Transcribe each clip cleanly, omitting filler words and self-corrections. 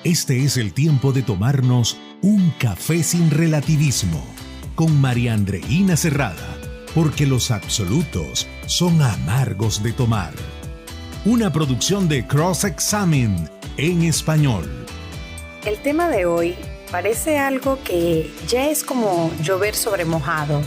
Este es el tiempo de tomarnos un café sin relativismo con María Andreina Cerrada, porque los absolutos son amargos de tomar. Una producción de Cross Examine en español. El tema de hoy parece algo que ya es como llover sobre mojado.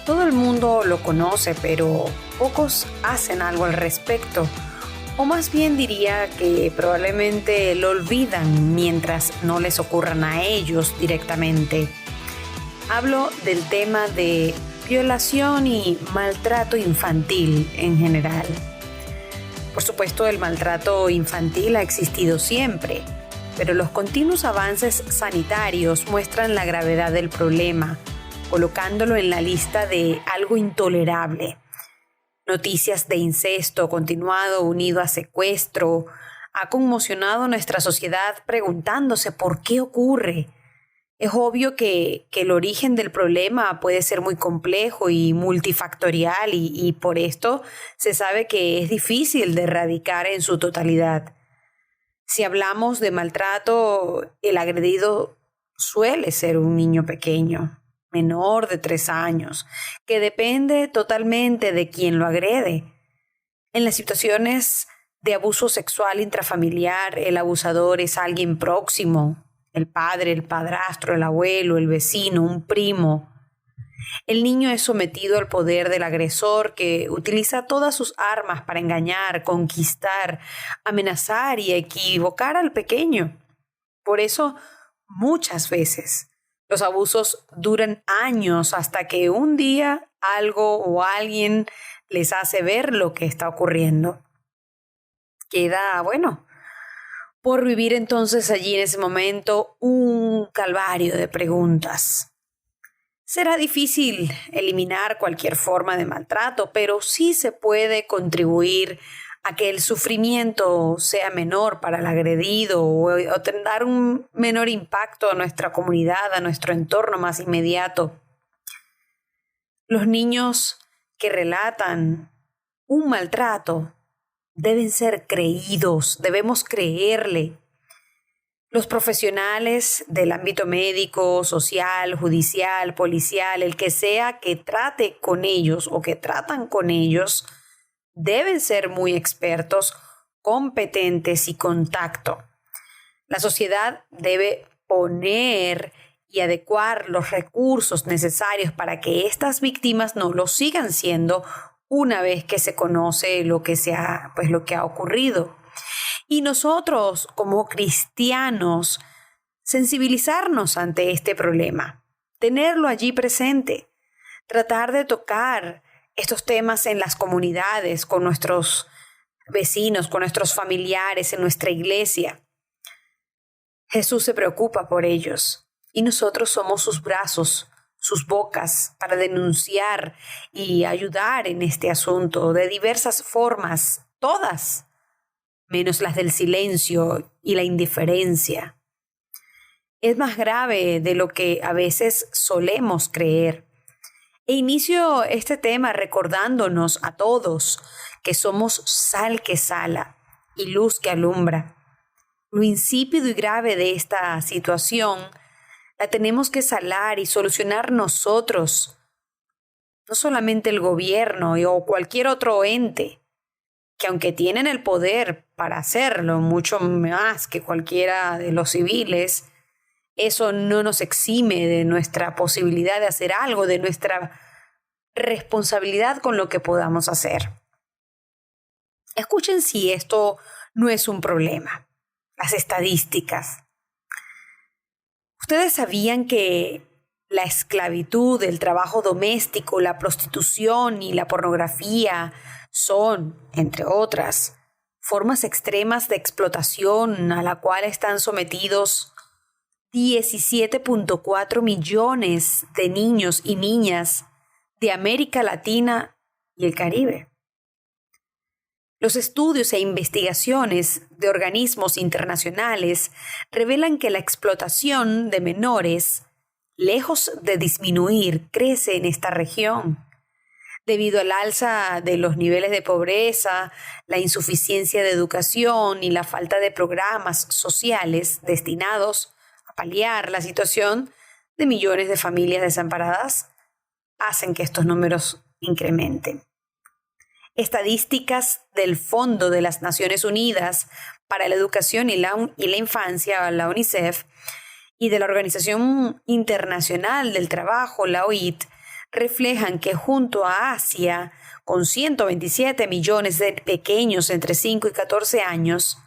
Todo el mundo lo conoce, pero pocos hacen algo al respecto. O más bien diría que probablemente lo olvidan mientras no les ocurran a ellos directamente. Hablo del tema de violación y maltrato infantil en general. Por supuesto, el maltrato infantil ha existido siempre, pero los continuos avances sanitarios muestran la gravedad del problema, colocándolo en la lista de algo intolerable. Noticias de incesto continuado unido a secuestro ha conmocionado a nuestra sociedad preguntándose por qué ocurre. Es obvio que el origen del problema puede ser muy complejo y multifactorial y por esto se sabe que es difícil de erradicar en su totalidad. Si hablamos de maltrato, el agredido suele ser un niño pequeño, menor de 3 años, que depende totalmente de quien lo agrede. En las situaciones de abuso sexual intrafamiliar, el abusador es alguien próximo, el padre, el padrastro, el abuelo, el vecino, un primo. El niño es sometido al poder del agresor que utiliza todas sus armas para engañar, conquistar, amenazar y equivocar al pequeño. Por eso, muchas veces, los abusos duran años hasta que un día algo o alguien les hace ver lo que está ocurriendo. Queda, por vivir entonces allí en ese momento un calvario de preguntas. Será difícil eliminar cualquier forma de maltrato, pero sí se puede contribuir a que el sufrimiento sea menor para el agredido o dar un menor impacto a nuestra comunidad, a nuestro entorno más inmediato. Los niños que relatan un maltrato deben ser creídos, debemos creerle. Los profesionales del ámbito médico, social, judicial, policial, el que sea que trate con ellos o que tratan con ellos, deben ser muy expertos, competentes y con tacto. La sociedad debe poner y adecuar los recursos necesarios para que estas víctimas no lo sigan siendo una vez que se conoce lo que ha ocurrido. Y nosotros, como cristianos, sensibilizarnos ante este problema, tenerlo allí presente, tratar de tocar estos temas en las comunidades, con nuestros vecinos, con nuestros familiares, en nuestra iglesia. Jesús se preocupa por ellos y nosotros somos sus brazos, sus bocas para denunciar y ayudar en este asunto de diversas formas, todas, menos las del silencio y la indiferencia. Es más grave de lo que a veces solemos creer. E inicio este tema recordándonos a todos que somos sal que sala y luz que alumbra. Lo insípido y grave de esta situación la tenemos que salar y solucionar nosotros, no solamente el gobierno o cualquier otro ente, que aunque tienen el poder para hacerlo mucho más que cualquiera de los civiles, eso no nos exime de nuestra posibilidad de hacer algo, de nuestra responsabilidad con lo que podamos hacer. Escuchen si esto no es un problema. Las estadísticas. ¿Ustedes sabían que la esclavitud, el trabajo doméstico, la prostitución y la pornografía son, entre otras, formas extremas de explotación a la cual están sometidos 17.4 millones de niños y niñas de América Latina y el Caribe? Los estudios e investigaciones de organismos internacionales revelan que la explotación de menores, lejos de disminuir, crece en esta región. Debido al alza de los niveles de pobreza, la insuficiencia de educación y la falta de programas sociales destinados a paliar la situación de millones de familias desamparadas, hacen que estos números incrementen. Estadísticas del Fondo de las Naciones Unidas para la Educación y la Infancia, la UNICEF, y de la Organización Internacional del Trabajo, la OIT, reflejan que junto a Asia, con 127 millones de pequeños entre 5 y 14 años,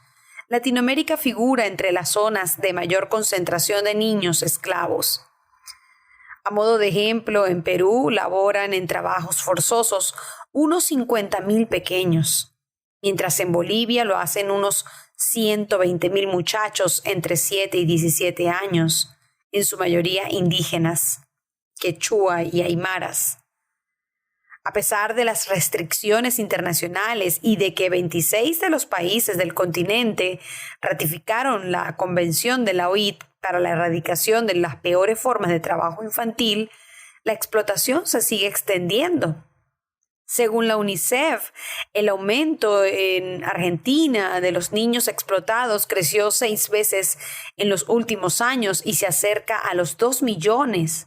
Latinoamérica figura entre las zonas de mayor concentración de niños esclavos. A modo de ejemplo, en Perú laboran en trabajos forzosos unos 50,000 pequeños, mientras en Bolivia lo hacen unos 120,000 muchachos entre 7 y 17 años, en su mayoría indígenas, quechua y aymaras. A pesar de las restricciones internacionales y de que 26 de los países del continente ratificaron la Convención de la OIT para la erradicación de las peores formas de trabajo infantil, la explotación se sigue extendiendo. Según la UNICEF, el aumento en Argentina de los niños explotados creció 6 veces en los últimos años y se acerca a los 2 millones.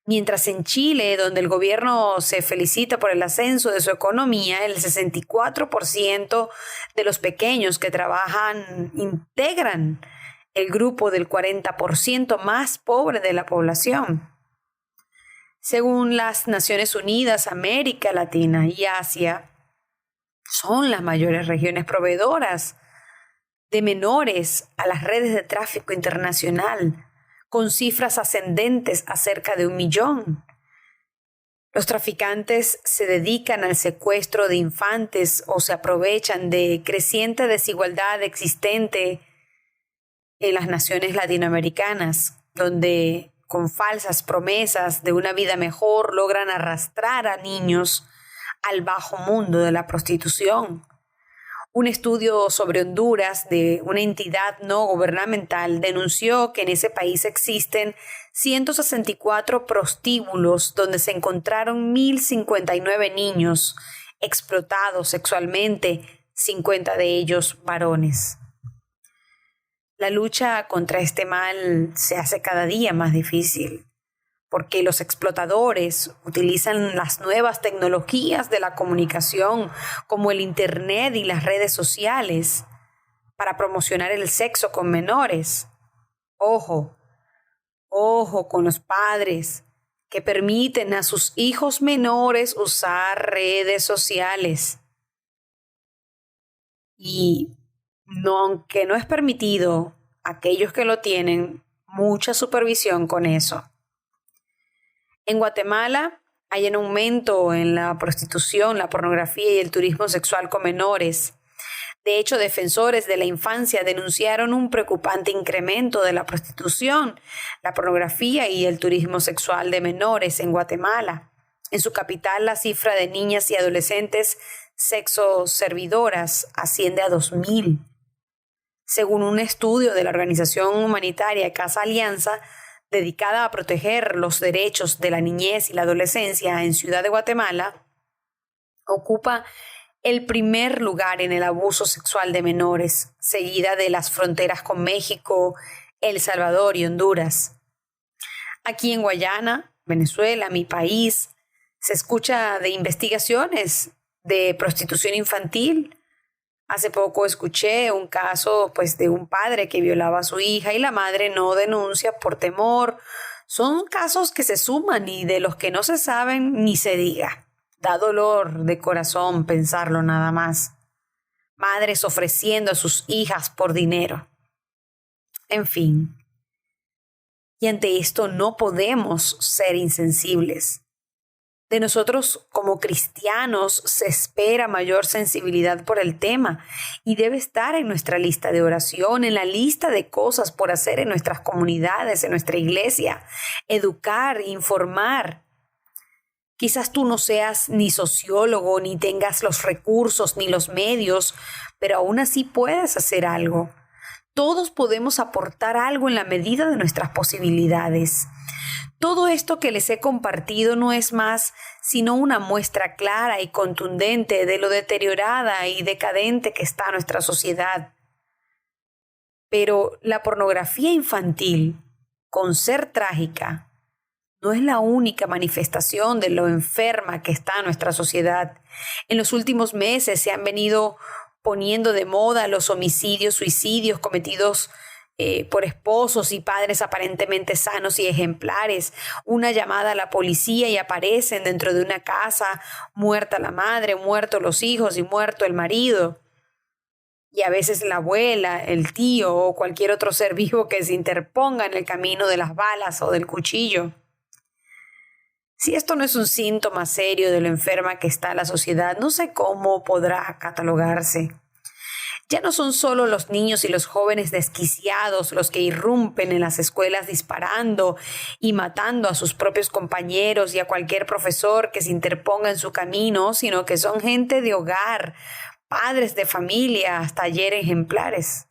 Mientras en Chile, donde el gobierno se felicita por el ascenso de su economía, el 64% de los pequeños que trabajan integran el grupo del 40% más pobre de la población. Según las Naciones Unidas, América Latina y Asia son las mayores regiones proveedoras de menores a las redes de tráfico internacional, con cifras ascendentes a cerca de 1 millón. Los traficantes se dedican al secuestro de infantes o se aprovechan de creciente desigualdad existente en las naciones latinoamericanas, donde con falsas promesas de una vida mejor logran arrastrar a niños al bajo mundo de la prostitución. Un estudio sobre Honduras de una entidad no gubernamental denunció que en ese país existen 164 prostíbulos donde se encontraron 1,059 niños explotados sexualmente, 50 de ellos varones. La lucha contra este mal se hace cada día más difícil, porque los explotadores utilizan las nuevas tecnologías de la comunicación, como el Internet y las redes sociales, para promocionar el sexo con menores. Ojo con los padres que permiten a sus hijos menores usar redes sociales. Y aunque no es permitido, aquellos que lo tienen, mucha supervisión con eso. En Guatemala hay un aumento en la prostitución, la pornografía y el turismo sexual con menores. De hecho, defensores de la infancia denunciaron un preocupante incremento de la prostitución, la pornografía y el turismo sexual de menores en Guatemala. En su capital, la cifra de niñas y adolescentes sexoservidoras asciende a 2,000. Según un estudio de la organización humanitaria Casa Alianza, dedicada a proteger los derechos de la niñez y la adolescencia en Ciudad de Guatemala, ocupa el primer lugar en el abuso sexual de menores, seguida de las fronteras con México, El Salvador y Honduras. Aquí en Guayana, Venezuela, mi país, se escucha de investigaciones de prostitución infantil. Hace poco escuché un caso de un padre que violaba a su hija y la madre no denuncia por temor. Son casos que se suman y de los que no se saben ni se diga. Da dolor de corazón pensarlo nada más. Madres ofreciendo a sus hijas por dinero. En fin. Y ante esto no podemos ser insensibles. De nosotros como cristianos se espera mayor sensibilidad por el tema y debe estar en nuestra lista de oración, en la lista de cosas por hacer en nuestras comunidades, en nuestra iglesia, educar, informar. Quizás tú no seas ni sociólogo, ni tengas los recursos, ni los medios, pero aún así puedes hacer algo. Todos podemos aportar algo en la medida de nuestras posibilidades. Todo esto que les he compartido no es más sino una muestra clara y contundente de lo deteriorada y decadente que está nuestra sociedad. Pero la pornografía infantil, con ser trágica, no es la única manifestación de lo enferma que está nuestra sociedad. En los últimos meses se han venido poniendo de moda los homicidios, suicidios cometidos por esposos y padres aparentemente sanos y ejemplares. Una llamada a la policía y aparecen dentro de una casa, muerta la madre, muertos los hijos y muerto el marido. Y a veces la abuela, el tío o cualquier otro ser vivo que se interponga en el camino de las balas o del cuchillo. Si esto no es un síntoma serio de lo enferma que está la sociedad, no sé cómo podrá catalogarse. Ya no son solo los niños y los jóvenes desquiciados los que irrumpen en las escuelas disparando y matando a sus propios compañeros y a cualquier profesor que se interponga en su camino, sino que son gente de hogar, padres de familia, hasta ayer ejemplares.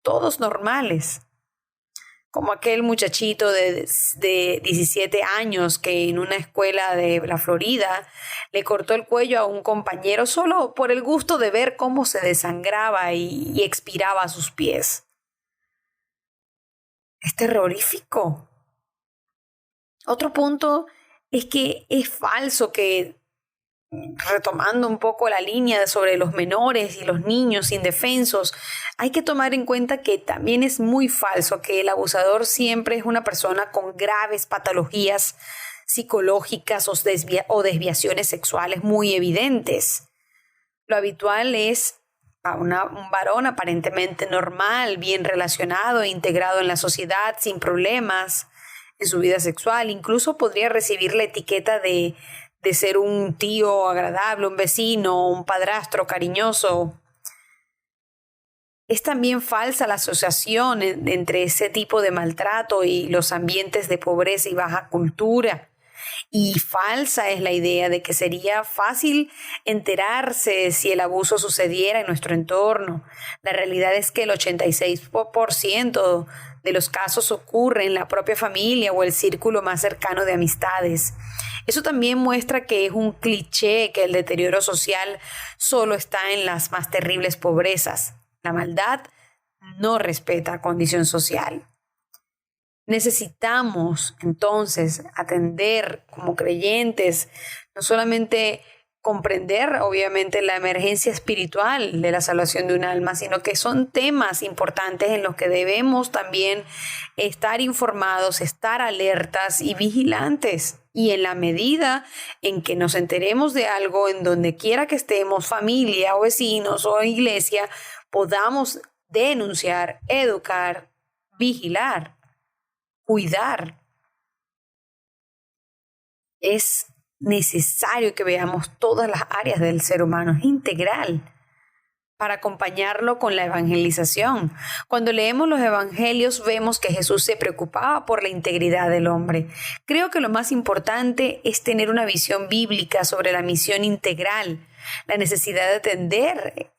Todos normales. Como aquel muchachito de 17 años que en una escuela de la Florida le cortó el cuello a un compañero solo por el gusto de ver cómo se desangraba y expiraba a sus pies. Es terrorífico. Otro punto es que es falso que, retomando un poco la línea sobre los menores y los niños indefensos, hay que tomar en cuenta que también es muy falso que el abusador siempre es una persona con graves patologías psicológicas o desviaciones sexuales muy evidentes. Lo habitual es a un varón aparentemente normal, bien relacionado e integrado en la sociedad, sin problemas en su vida sexual. Incluso podría recibir la etiqueta de ser un tío agradable, un vecino, un padrastro cariñoso. Es también falsa la asociación entre ese tipo de maltrato y los ambientes de pobreza y baja cultura. Y falsa es la idea de que sería fácil enterarse si el abuso sucediera en nuestro entorno. La realidad es que el 86% de los casos ocurre en la propia familia o el círculo más cercano de amistades. Eso también muestra que es un cliché que el deterioro social solo está en las más terribles pobrezas. La maldad no respeta condición social. Necesitamos entonces atender como creyentes, no solamente comprender obviamente la emergencia espiritual de la salvación de un alma, sino que son temas importantes en los que debemos también estar informados, estar alertas y vigilantes. Y en la medida en que nos enteremos de algo, en donde quiera que estemos, familia o vecinos o iglesia, podamos denunciar, educar, vigilar, cuidar. Es necesario que veamos todas las áreas del ser humano, es integral, para acompañarlo con la evangelización. Cuando leemos los evangelios vemos que Jesús se preocupaba por la integridad del hombre. Creo que lo más importante es tener una visión bíblica sobre la misión integral, la necesidad de atender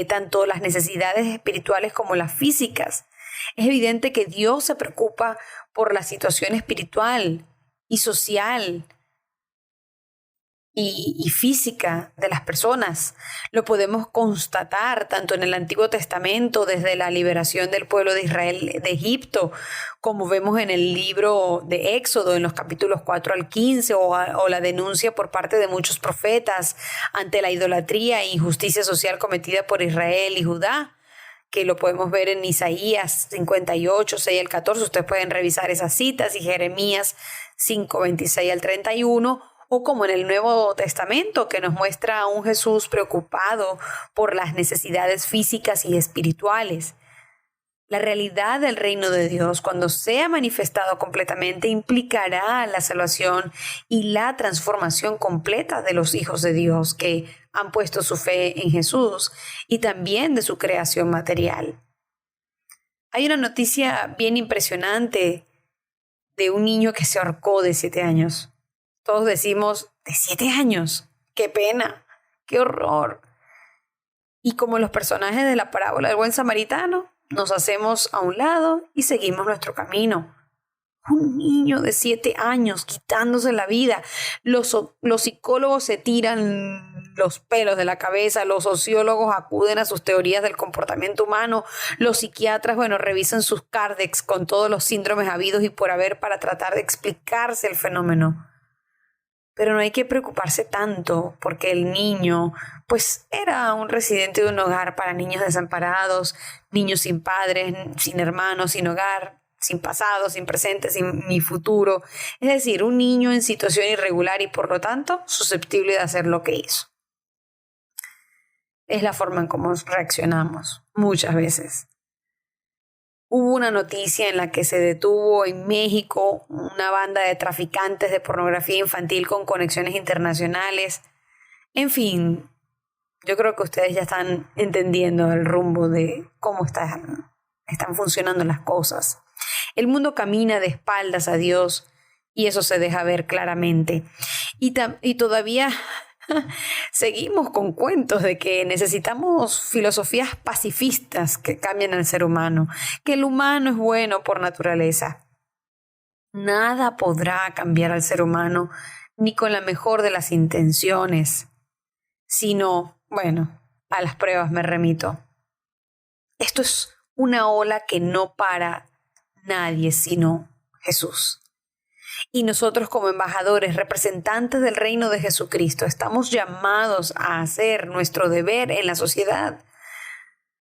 tanto las necesidades espirituales como las físicas. Es evidente que Dios se preocupa por la situación espiritual y social y física de las personas. Lo podemos constatar tanto en el Antiguo Testamento, desde la liberación del pueblo de Israel de Egipto, como vemos en el libro de Éxodo, en los capítulos 4 al 15, o la denuncia por parte de muchos profetas ante la idolatría e injusticia social cometida por Israel y Judá, que lo podemos ver en Isaías 58, 6 al 14. Ustedes pueden revisar esas citas, y Jeremías 5, 26 al 31, o como en el Nuevo Testamento, que nos muestra a un Jesús preocupado por las necesidades físicas y espirituales. La realidad del reino de Dios, cuando sea manifestado completamente, implicará la salvación y la transformación completa de los hijos de Dios que han puesto su fe en Jesús, y también de su creación material. Hay una noticia bien impresionante de un niño que se ahorcó de 7 años. Todos decimos, ¿de 7 años? ¡Qué pena! ¡Qué horror! Y como los personajes de la parábola del buen samaritano, nos hacemos a un lado y seguimos nuestro camino. Un niño de 7 años quitándose la vida. Los psicólogos se tiran los pelos de la cabeza, los sociólogos acuden a sus teorías del comportamiento humano, los psiquiatras, revisan sus cárdex con todos los síndromes habidos y por haber para tratar de explicarse el fenómeno. Pero no hay que preocuparse tanto porque el niño, era un residente de un hogar para niños desamparados, niños sin padres, sin hermanos, sin hogar, sin pasado, sin presente, sin ni futuro. Es decir, un niño en situación irregular y por lo tanto susceptible de hacer lo que hizo. Es la forma en cómo reaccionamos muchas veces. Hubo una noticia en la que se detuvo en México una banda de traficantes de pornografía infantil con conexiones internacionales. En fin, yo creo que ustedes ya están entendiendo el rumbo de cómo están funcionando las cosas. El mundo camina de espaldas a Dios y eso se deja ver claramente. Y todavía seguimos con cuentos de que necesitamos filosofías pacifistas que cambien al ser humano, que el humano es bueno por naturaleza. Nada podrá cambiar al ser humano, ni con la mejor de las intenciones, sino, a las pruebas me remito. Esto es una ola que no para nadie sino Jesús. Y nosotros como embajadores, representantes del reino de Jesucristo, estamos llamados a hacer nuestro deber en la sociedad.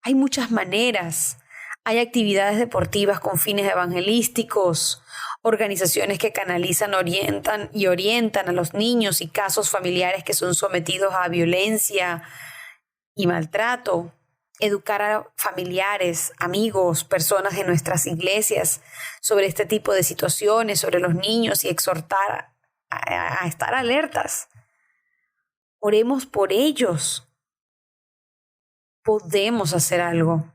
Hay muchas maneras. Hay actividades deportivas con fines evangelísticos, organizaciones que canalizan, orientan a los niños y casos familiares que son sometidos a violencia y maltrato. Educar a familiares, amigos, personas de nuestras iglesias sobre este tipo de situaciones, sobre los niños y exhortar a estar alertas. Oremos por ellos. Podemos hacer algo.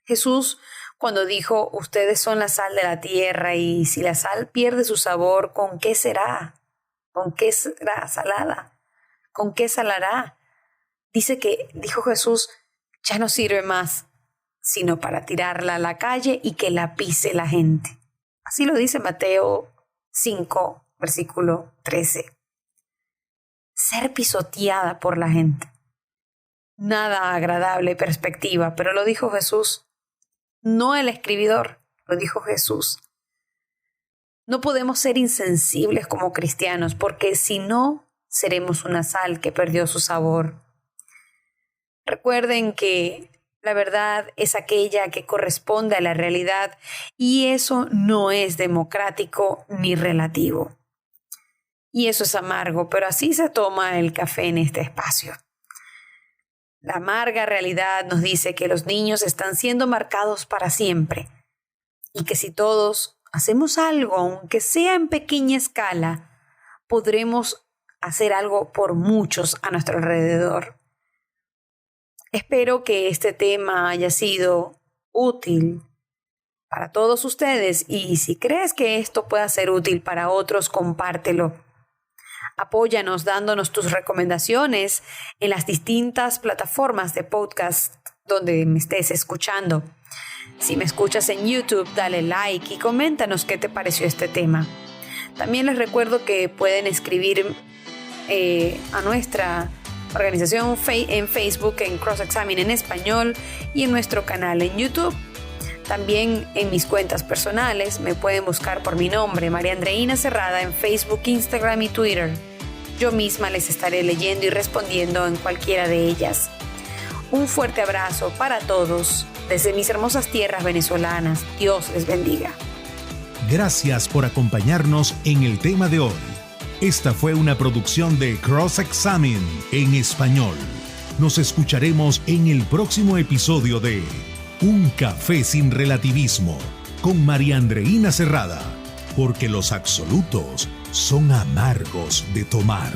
Jesús, cuando dijo, ustedes son la sal de la tierra y si la sal pierde su sabor, ¿con qué será? ¿Con qué será salada? ¿Con qué salará? Dijo Jesús, ya no sirve más, sino para tirarla a la calle y que la pise la gente. Así lo dice Mateo 5, versículo 13. Ser pisoteada por la gente. Nada agradable perspectiva, pero lo dijo Jesús. No el escribidor, lo dijo Jesús. No podemos ser insensibles como cristianos, porque si no, seremos una sal que perdió su sabor. Recuerden que la verdad es aquella que corresponde a la realidad y eso no es democrático ni relativo. Y eso es amargo, pero así se toma el café en este espacio. La amarga realidad nos dice que los niños están siendo marcados para siempre y que si todos hacemos algo, aunque sea en pequeña escala, podremos hacer algo por muchos a nuestro alrededor. Espero que este tema haya sido útil para todos ustedes y si crees que esto pueda ser útil para otros, compártelo. Apóyanos dándonos tus recomendaciones en las distintas plataformas de podcast donde me estés escuchando. Si me escuchas en YouTube, dale like y coméntanos qué te pareció este tema. También les recuerdo que pueden escribir a nuestra organización en Facebook, en Cross Examine en español y en nuestro canal en YouTube. También en mis cuentas personales me pueden buscar por mi nombre, María Andreina Cerrada, en Facebook, Instagram y Twitter. Yo misma les estaré leyendo y respondiendo en cualquiera de ellas. Un fuerte abrazo para todos desde mis hermosas tierras venezolanas. Dios les bendiga. Gracias por acompañarnos en el tema de hoy. Esta fue una producción de Cross Examine en español. Nos escucharemos en el próximo episodio de Un Café sin Relativismo con María Andreina Cerrada, porque los absolutos son amargos de tomar.